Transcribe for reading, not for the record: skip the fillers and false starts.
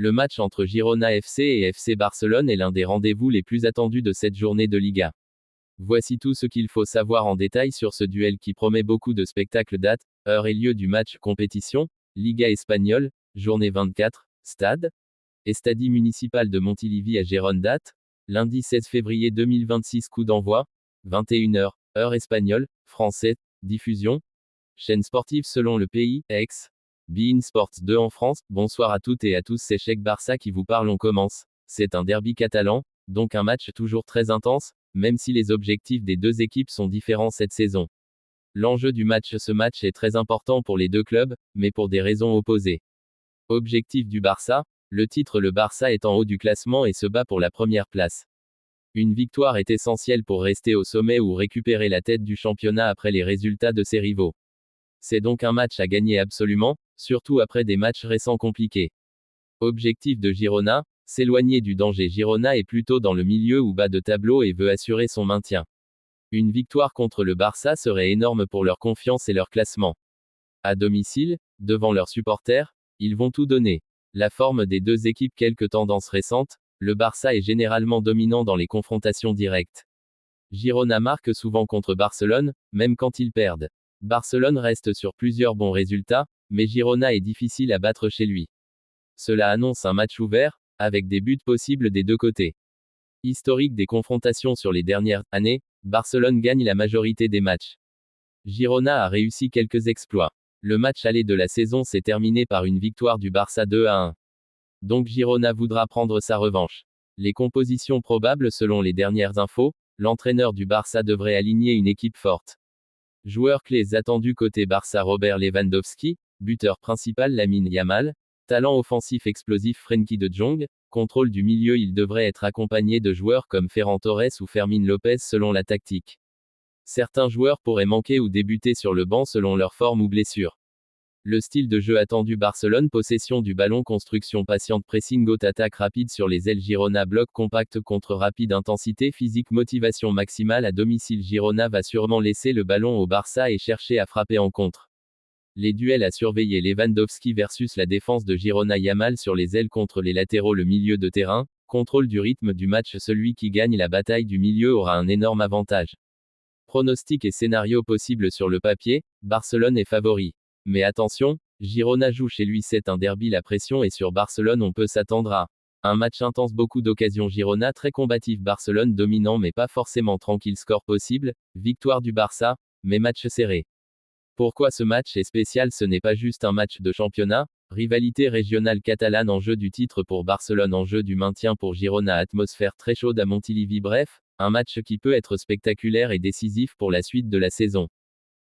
Le match entre Girona FC et FC Barcelone est l'un des rendez-vous les plus attendus de cette journée de Liga. Voici tout ce qu'il faut savoir en détail sur ce duel qui promet beaucoup de spectacles. Date, heure et lieu du match. Compétition, Liga espagnole, journée 24, stade, Estadi municipal de Montilivi à Gérone. Date, lundi 16 février 2026. Coup d'envoi, 21h, heure espagnole, français, diffusion, chaîne sportive selon le pays, ex. beIN Sports 2 en France. Bonsoir à toutes et à tous, c'est Cheikh Barça qui vous parle. On commence. C'est un derby catalan, donc un match toujours très intense, même si les objectifs des deux équipes sont différents cette saison. L'enjeu du match, ce match est très important pour les deux clubs, mais pour des raisons opposées. Objectif du Barça, le titre. Le Barça est en haut du classement et se bat pour la première place. Une victoire est essentielle pour rester au sommet ou récupérer la tête du championnat après les résultats de ses rivaux. C'est donc un match à gagner absolument, surtout après des matchs récents compliqués. Objectif de Girona, s'éloigner du danger. Girona est plutôt dans le milieu ou bas de tableau et veut assurer son maintien. Une victoire contre le Barça serait énorme pour leur confiance et leur classement. À domicile, devant leurs supporters, ils vont tout donner. La forme des deux équipes. Quelques tendances récentes, le Barça est généralement dominant dans les confrontations directes. Girona marque souvent contre Barcelone, même quand ils perdent. Barcelone reste sur plusieurs bons résultats, mais Girona est difficile à battre chez lui. Cela annonce un match ouvert, avec des buts possibles des deux côtés. Historique des confrontations sur les dernières années, Barcelone gagne la majorité des matchs. Girona a réussi quelques exploits. Le match aller de la saison s'est terminé par une victoire du Barça 2-1. Donc Girona voudra prendre sa revanche. Les compositions probables selon les dernières infos, l'entraîneur du Barça devrait aligner une équipe forte. Joueurs clés attendus côté Barça: Robert Lewandowski, buteur principal Lamine Yamal, talent offensif explosif Frenkie de Jong, contrôle du milieu. Il devrait être accompagné de joueurs comme Ferran Torres ou Fermín López selon la tactique. Certains joueurs pourraient manquer ou débuter sur le banc selon leur forme ou blessure. Le style de jeu attendu: Barcelone, possession du ballon, construction patiente, pressing haute, attaque rapide sur les ailes. Girona, bloc compact contre rapide, intensité physique, motivation maximale. À domicile, Girona va sûrement laisser le ballon au Barça et chercher à frapper en contre. Les duels à surveiller: Lewandowski versus la défense de Girona, Yamal sur les ailes contre les latéraux. Le milieu de terrain, contrôle du rythme du match, celui qui gagne la bataille du milieu aura un énorme avantage. Pronostic et scénario possible: sur le papier, Barcelone est favori. Mais attention, Girona joue chez lui, c'est un derby, la pression est sur Barcelone, on peut s'attendre à un match intense, beaucoup d'occasions. Girona très combatif, Barcelone dominant mais pas forcément tranquille. Score possible, victoire du Barça, mais match serré. Pourquoi ce match est spécial? Ce n'est pas juste un match de championnat, rivalité régionale catalane, enjeu du titre pour Barcelone, enjeu du maintien pour Girona, atmosphère très chaude à Montilivi. Bref, un match qui peut être spectaculaire et décisif pour la suite de la saison.